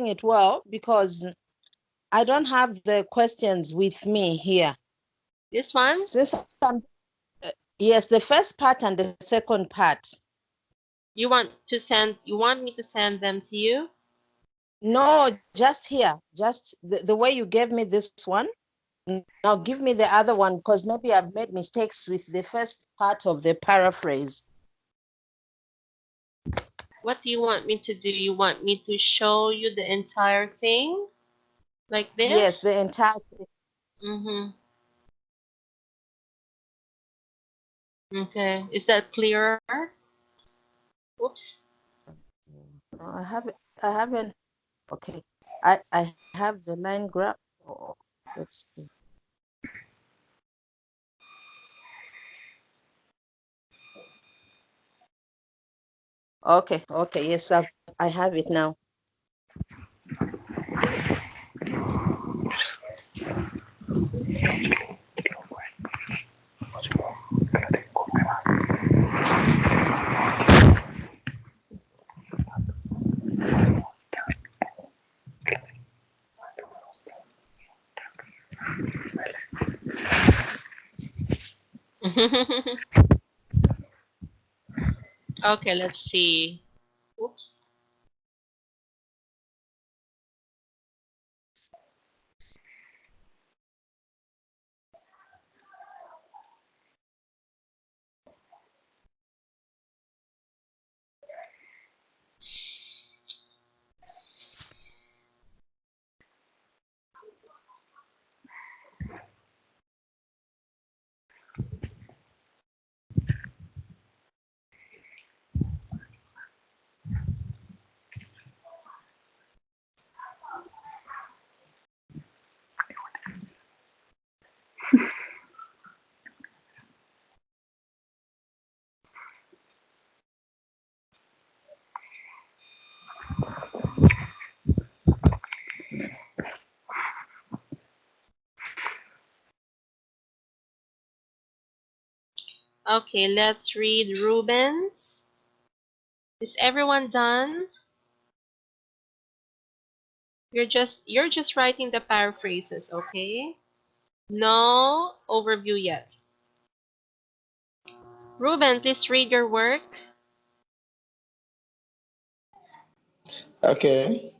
it well because I don't have the questions with me here. This one? Yes, the first part and the second part. You want me to send them to you? No, just here. Just the way you gave me this one. Now give me the other one because maybe I've made mistakes with the first part of the paraphrase. What do you want me to do? You want me to show you the entire thing? Like this? Yes, the entire thing. Mm-hmm. Okay. Is that clearer? Oops. No, I haven't. Okay. I have the line graph. Oh, let's see. Okay, yes, I have it now. Okay, let's see. Oops. Okay, let's read Ruben's. Is everyone done? You're just writing the paraphrases, okay? No overview yet. Ruben, please read your work. Okay.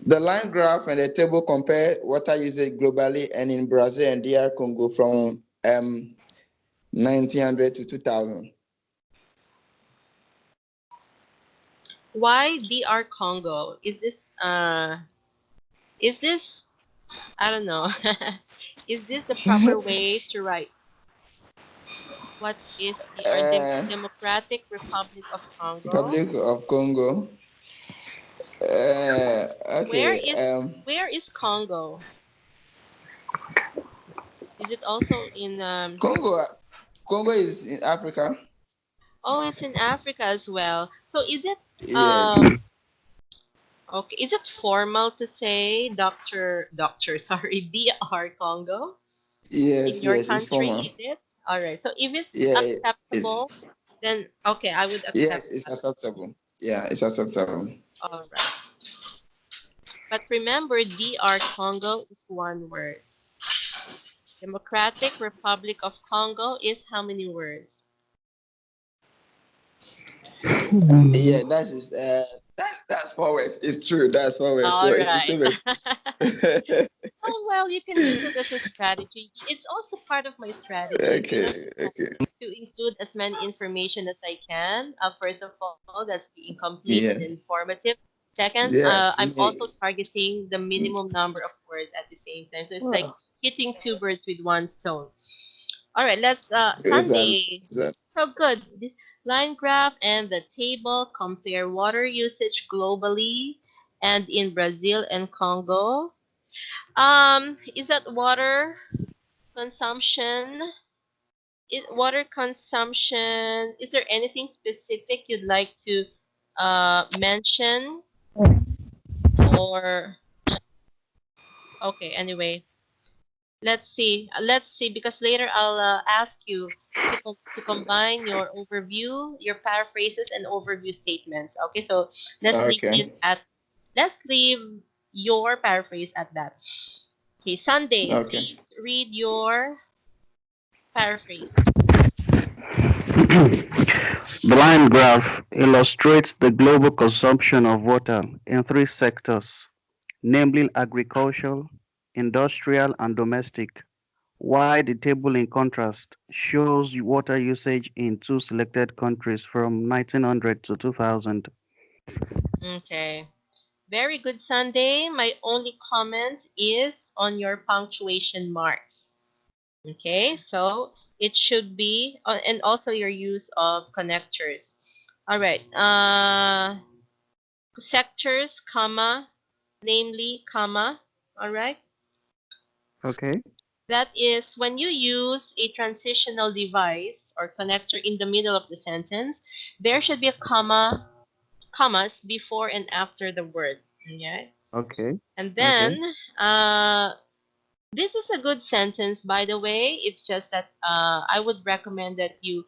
The line graph and the table compare water usage globally and in Brazil and DR Congo from 1900 to 2000. Why DR Congo? Is this I don't know. Is this the proper way to write? What is the Democratic Republic of Congo? Republic of Congo. Okay. Where is Congo? Is it also in Congo is in Africa. Oh, it's in Africa as well. So is it Yes. Okay, is it formal to say sorry, DR Congo? Yes, In your yes, it's country, formal. is it? All right. So if it's Yeah, acceptable, then okay, I would accept. Yes, it's acceptable. Yeah, it's acceptable. All right. But remember, DR Congo is one word. Democratic Republic of Congo is how many words? Yeah, that's 4 words. It's true. That's 4 words. All so right. It's the same as Oh well, you can use it as a strategy. It's also part of my strategy. Okay. To include as many information as I can. First of all, that's being complete Yeah. and informative. Second, Yeah, I'm also targeting the minimum number of words at the same time. So it's like hitting 2 birds with 1 stone. All right, let's Sunday. So good. This line graph and the table compare water usage globally and in Brazil and Congo. Is that water consumption? Water consumption, is there anything specific you'd like to mention? Or okay, anyway, let's see because later I'll ask you to combine your overview, your paraphrases, and overview statements. Okay, so let's leave Okay. this at let's leave your paraphrase at that. Okay, Sunday, Okay. please read your paraphrase. The line graph illustrates the global consumption of water in three sectors, namely agricultural, industrial, and domestic, while the table in contrast shows water usage in two selected countries from 1900 to 2000. Okay. Very good, Sunday. My only comment is on your punctuation marks. Okay, so it should be, and also your use of connectors. All right. Sectors, comma, namely, comma. All right. Okay, That is when you use a transitional device or connector in the middle of the sentence, there should be a commas before and after the word. Okay. okay, And okay, then this is a good sentence, by the way. It's just that I would recommend that you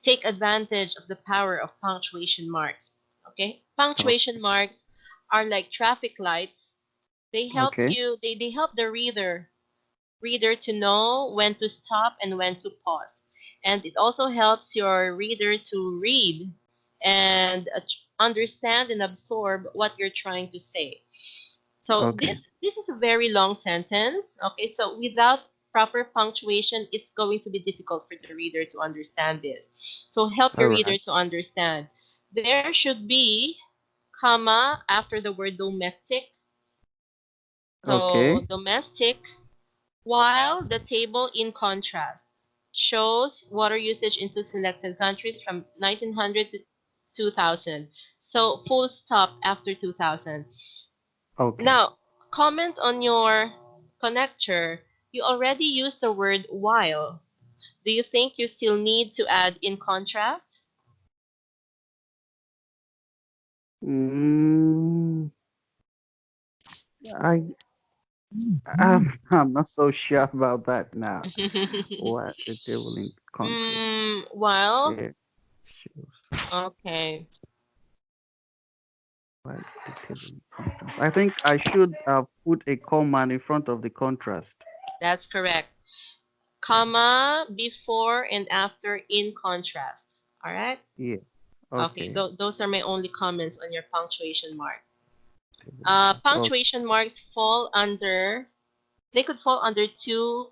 take advantage of the power of punctuation marks. Okay? Punctuation marks are like traffic lights. They help okay, you, they help the reader to know when to stop and when to pause. And it also helps your reader to read and understand and absorb what you're trying to say. So okay. this is a very long sentence. Okay, so without proper punctuation, it's going to be difficult for the reader to understand this. So help All your right. reader to understand. There should be comma after the word domestic. So Okay, domestic, while the table in contrast shows water usage into selected countries from 1900 to 2000. So full stop after 2000. okay. Now, comment on your connector. You already used the word while. Do you think you still need to add in contrast? Mm, I I'm not so sure about that now. What the table in contrast? Well, Yeah, shows okay, what the table in contrast. I think I should put a comma in front of the contrast. that's correct. Comma before and after in contrast. All right? Yeah. Okay, Okay. those are my only comments on your punctuation marks. Table in contrast. Punctuation marks fall under, they could fall under two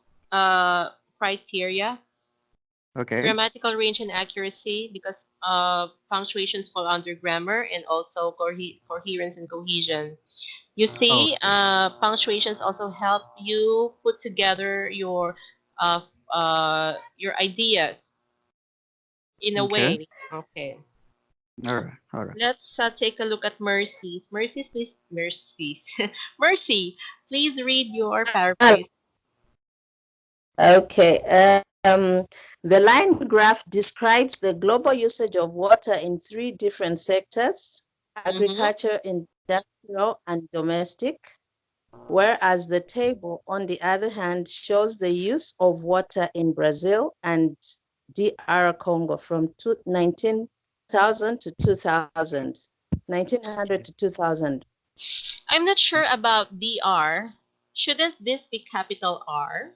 criteria: Okay. grammatical range and accuracy, because punctuations fall under grammar, and also coherence and cohesion. You see, Okay. punctuations also help you put together uh, your ideas in a Okay. way. Okay. All right. All right. Let's take a look at Mercy's. Mercy's, please. Mercy's. Mercy, please read your paraphrase. Okay. The line graph describes the global usage of water in three different sectors: Mm-hmm. agriculture, industrial, and domestic. Whereas the table, on the other hand, shows the use of water in Brazil and DR Congo from 19,000 to 2000, 1900 to 2000. I'm not sure about DR. Shouldn't this be capital R?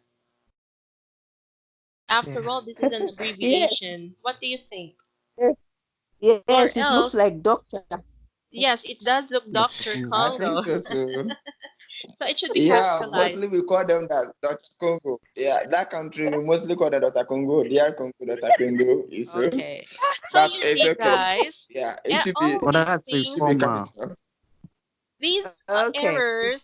Yeah. After all, this is an Yes, abbreviation. What do you think? yes, Or yes, it looks else, like doctor. yes, it does look Dr. I Mm. think Congo. so too. So it should be Yeah, capitalized. mostly we call them that Dr. Congo. Yeah, that country we mostly call them Dr. Congo, DR Congo, Dr. Congo. So, Okay. So but you it's see, okay. guys, Yeah, it should be all But these that's a it things, should be comma. capital. these Okay. errors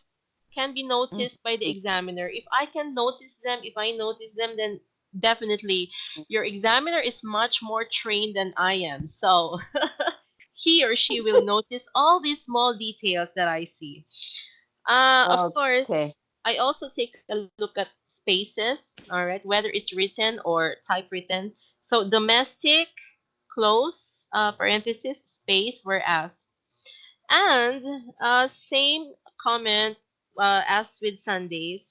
can be noticed by the Mhm. examiner. If I can notice them, if I notice them, then definitely your examiner is much more trained than I am. So he or she will notice all these small details that I see. Of course, Okay. I also take a look at spaces, all right, whether it's written or typewritten. So domestic, close, parenthesis, space, whereas. And same comment as with Sundays.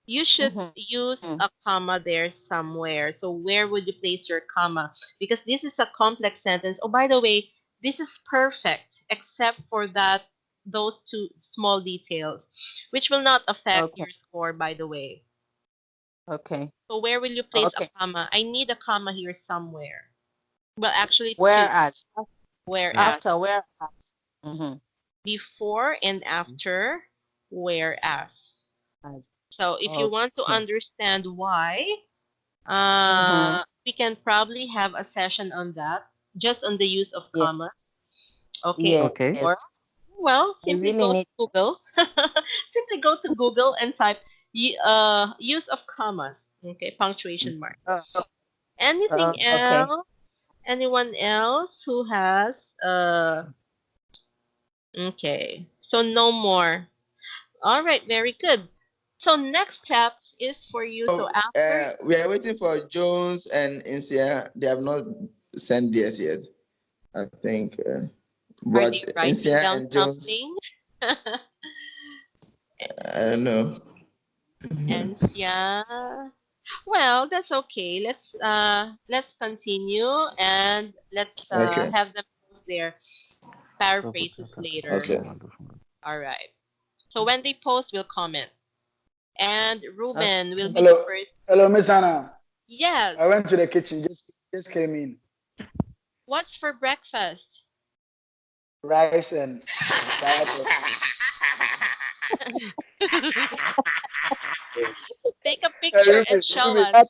you should Mm-hmm. use a comma there somewhere. So where would you place your comma? Because this is a complex sentence. Oh, by the way, this is perfect except for those two small details, which will not affect Okay. your score, by the way. Okay. So where will you place a Okay. comma? I need a comma here somewhere. Well, actually, it's two. Whereas, Whereas, after whereas. Mm-hmm. before and after, whereas. So if you want to Okay. understand why, Mm-hmm. we can probably have a session on that, just on the use of Yeah. commas. Okay. Okay. Yes. Or, well, I simply really go to need. Google. Simply go to Google and type use of commas. Okay, punctuation mark. Oh, Anything okay. else? Anyone else who has okay. So no more. All right, very good. So next step is for you. So after, We are waiting for Jones and Insia. They have not sent theirs yet, I think. are But they writing Insia down and Jones, something? I don't know. And yeah, well, that's okay. Let's continue and let's Okay. have them post their paraphrases later. Okay. All right. So when they post, we'll comment. And Ruben will be Okay. the Hello, first. hello, Miss Anna. Yes. I went to the kitchen. Just came in. What's for breakfast? Rice and fried egg. Take a Hey, picture and Ruby, show Ruby. us.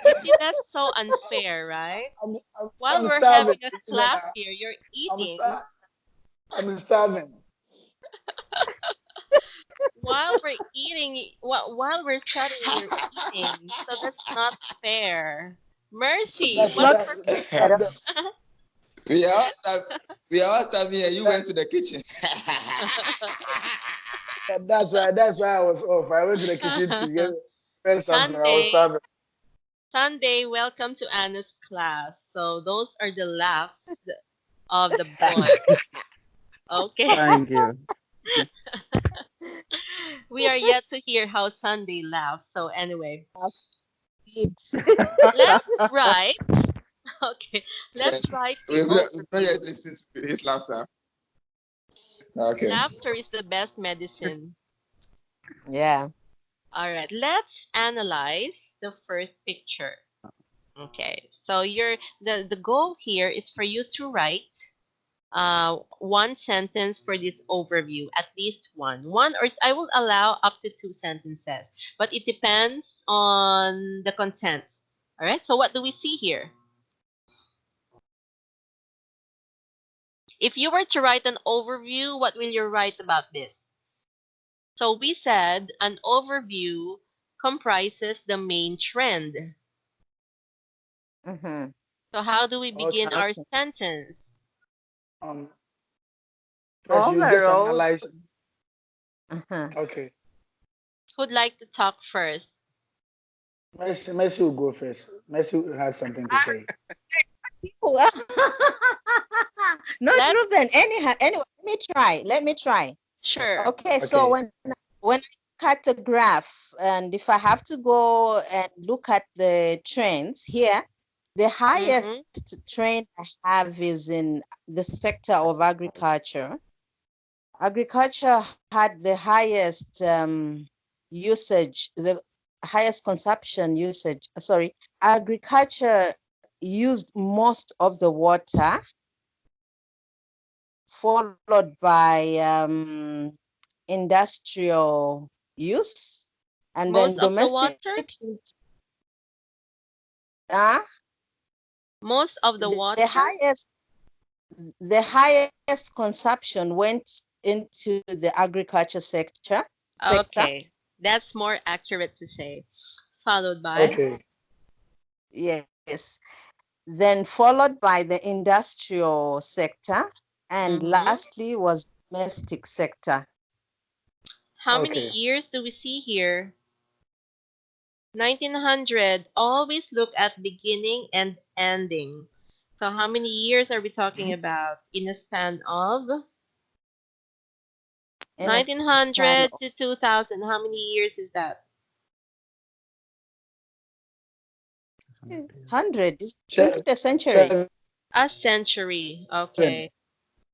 You see, that's so unfair, right? While I'm we're starving, having a Miss class Anna. here, you're I'm eating. star I'm starving. While we're eating, while we're studying, you're eating. So that's not fair. Mercy, That's what's that's for that's Better. the we are all starving. We are all starving here. You that, went to the kitchen. that's why I was off. I went to the kitchen to get something. I was Sunday, starving. Sunday, welcome to Anna's class. So those are the laughs of the boys. Okay. Thank you. We are yet to hear how Sunday laughs. So anyway, It's let's write. Okay, And let's write the we've not yet overview. listened to his laughter. Okay. Laughter is the best medicine. yeah. All right, let's analyze the first picture. Okay, so the goal here is for you to write one sentence for this overview, at least one, or I will allow up to two sentences, but it depends on the content. All right, so what do we see here? If you were to write an overview, what will you write about this? So we said an overview comprises the main trend. Mm-hmm. So how do we begin Okay. our Okay. sentence? Um. First, you just Overall. analyze. Uh-huh. Okay. Who'd like to talk first? Messi will go first. Messi has something to say. Not Let's Ruben. Anyhow, anyway, let me try. Let me try. sure. Okay, so Okay. when I look at the graph, and if I have to go and look at the trends here, the highest Mm-hmm. trend I have is in the sector of agriculture. Agriculture had the highest usage, the highest consumption usage. Sorry, agriculture used most of the water, followed by industrial use, and then Most of the domestic water? use. Uh, Most of the the water? highest consumption went into the agriculture sector. Okay. That's more accurate to say. Followed by? Okay. Yes. Then followed by the industrial sector, and Mm-hmm. lastly was domestic sector. How many Okay. years do we see here? 1900. Always look at beginning and ending. So how many years are we talking about in a span of in a span 1900 to 2000. How many years is that? of 100, isn't Se- it a century? 7. A century. Okay.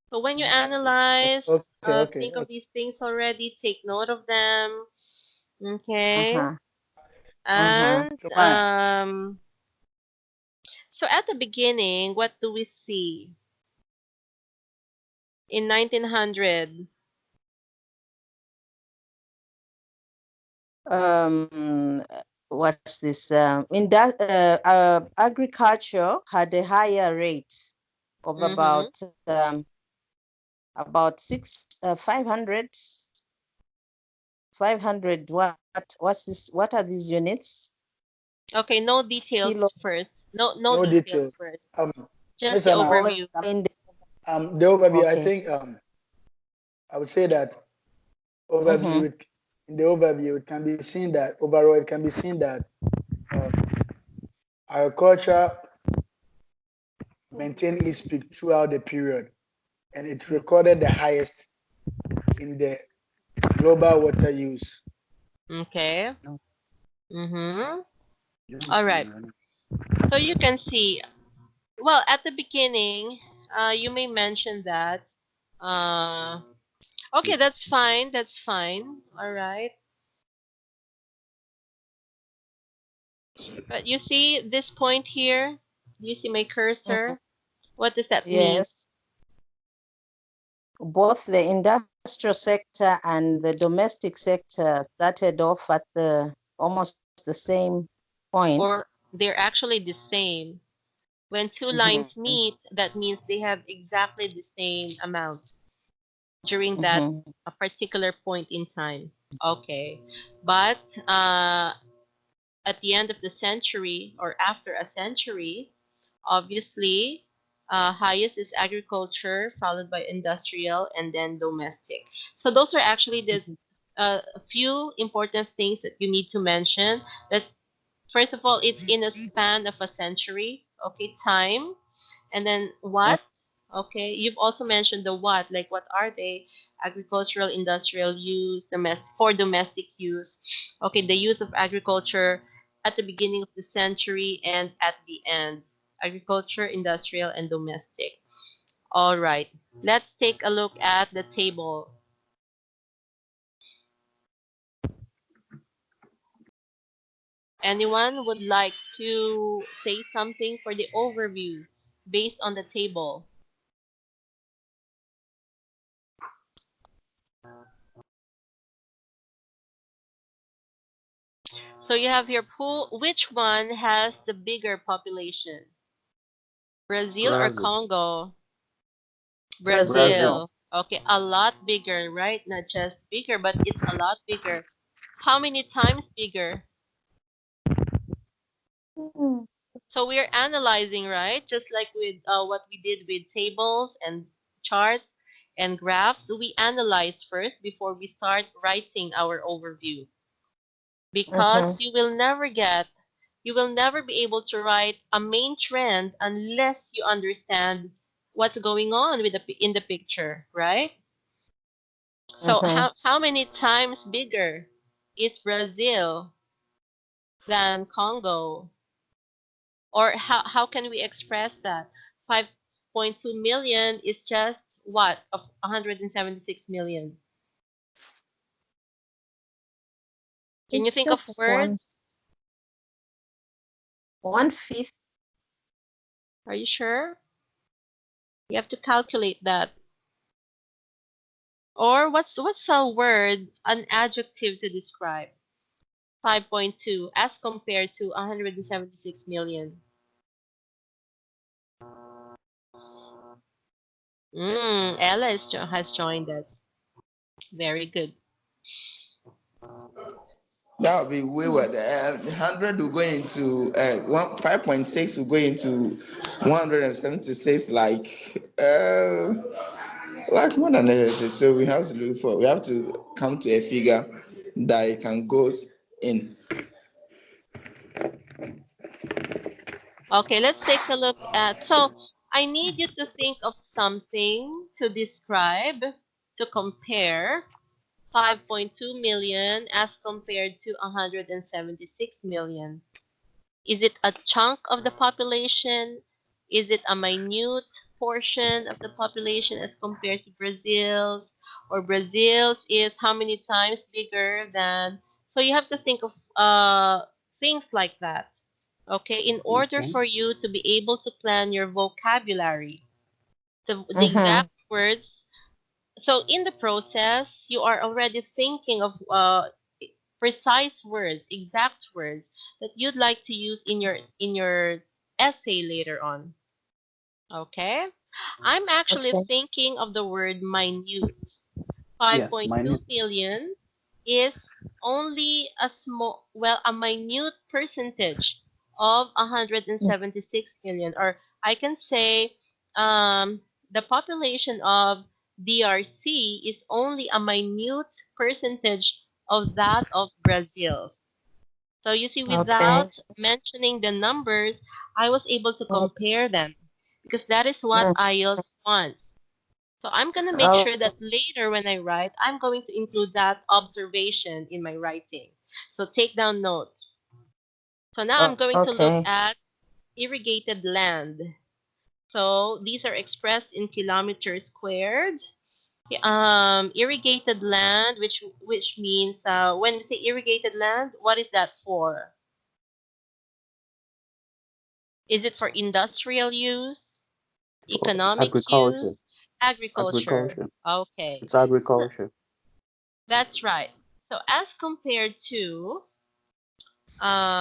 So when you Yes. analyze, Okay, okay, think of okay. these things already. Take note of them. Okay. Uh-huh. Uh-huh. And Fine. so at the beginning, what do we see in 1900? Um, what's this? In that agriculture had a higher rate of Mm-hmm. about 500. What's this? What are these units? Okay, no Kilo. details first. No No details detail. first. Um, Just Miss the Anna, Oh, overview. in the, the overview. I okay. think I would say that overview. Mm-hmm. In the overview, it can be seen that overall, it can be seen that um, agriculture maintained its peak throughout the period, and it recorded the highest in the global water use. Okay. No, Mm-hmm. you All understand, right. right? So you can see, well, at the beginning, you may mention that. Uh, okay, that's fine. That's fine. All right. But you see this point here? You see my Mm-hmm. cursor? What does that mean? Yes. Both the industrial sector and the domestic sector started off at almost the same point. Or they're actually the same. When two lines Mm-hmm. meet, that means they have exactly the same amounts during that Mm-hmm. a particular point in time. Okay. But at the end of the century or after a century, obviously, highest is agriculture, followed by industrial, and then domestic. So those are actually the a few important things that you need to mention. That's first of all, it's in a span of a century. Okay, time, and then what? Okay, you've also mentioned the what, like what are they? Agricultural, industrial use, domestic for domestic use. Okay, the use of agriculture at the beginning of the century and at the end. Agriculture, industrial, and domestic. All right, let's take a look at the table. Anyone would like to say something for the overview based on the table? So you have your pool. Which one has the bigger population? Brazil or Brazil. Congo? Brazil. Brazil. Brazil. Okay, a lot bigger, right? Not just bigger, but it's a lot bigger. How many times bigger? Mm. So we're analyzing, right? Just like with what we did with tables and charts and graphs, we analyze first before we start writing our overview. Because Mm-hmm. you will never be able to write a main trend unless you understand what's going on with in the picture, right? So Mm-hmm. how many times bigger is Brazil than Congo? Or how can we express that? 5.2 million is just what of 176 million? Can you It's think of just words? one fifth. Are you sure? You have to calculate that. Or what's a word, an adjective to describe 5.2 as compared to 176 million? Ella has joined us. Very good. That would be wayward. 100 will go into 5.6 will go into 176, like more than necessary. So we have to come to a figure that it can go in. Okay, let's take a look at. So I need you to think of something to describe, to compare. 5.2 million as compared to 176 million? Is it a chunk of the population? Is it a minute portion of the population as compared to Brazil's? Or Brazil's is how many times bigger than? So you have to think of things like that. Okay, in order Okay. for you to be able to plan your vocabulary, the Mm-hmm. exact words. So in the process, you are already thinking of precise words, exact words that you'd like to use in your essay later on. Okay? I'm actually Okay. thinking of the word minute. Yes, 5.2 minute. million is only a small, well, a minute percentage of 176 million. Or I can say the population of DRC is only a minute percentage of that of Brazil. So you see, Okay. without mentioning the numbers, I was able to compare them because that is what Mm-hmm. IELTS wants. So I'm going to make Oh, sure that later when I write, I'm going to include that observation in my writing. So take down notes. So now I'm going to look okay. at irrigated land. So these are expressed in kilometers squared. Irrigated land, which means when we say irrigated land, what is that for? Is it for industrial use, For economic agriculture. use, agriculture? Agriculture. Okay, It's so agriculture. that's right. So as compared to